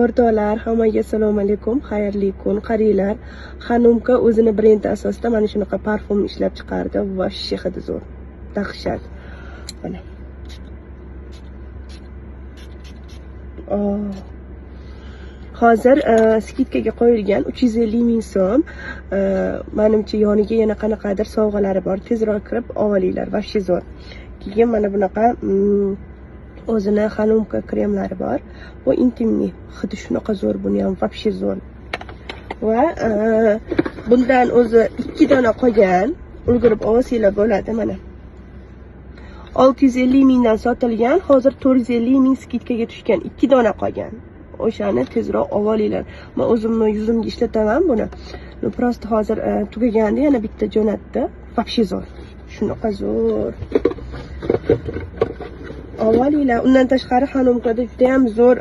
O'rtoqlar, hammaga assalomu alaykum, xayrli kun. Qaranglar, Hanumka o'zini brendi asosida mana shunaqa parfum ishlab chiqardi. Voshshi hidi zo'r. Dahshat. Mana. Hozir skidkaga qo'yilgan 350 ming so'm. Menimcha yoniga yana qanaqadir sovg'alari bor. Tezroq kirib olinglar, voshshi zo'r. Keyin mana bunaqa o'zini Hanumka kremlari bor. Bu intimniy hidi shunaqa zo'r, buni ham voshshi zo'r. Va bundan o'zi 2 dona qolgan, ulgurib olsanglar bo'ladi mana. 650 mingdan sotilgan, hozir 450 ming skidkaga tushgan, 2 dona qolgan. O'shani tezroq olinglar. Men o'zimni yuzimga ishlataman buni. Prosta hozir tugaganda yana bitta jo'natdi. Voshshi zo'r. Shunaqa zo'r. Olinglar. Undan tashqari Hanumkada juda ham zo'r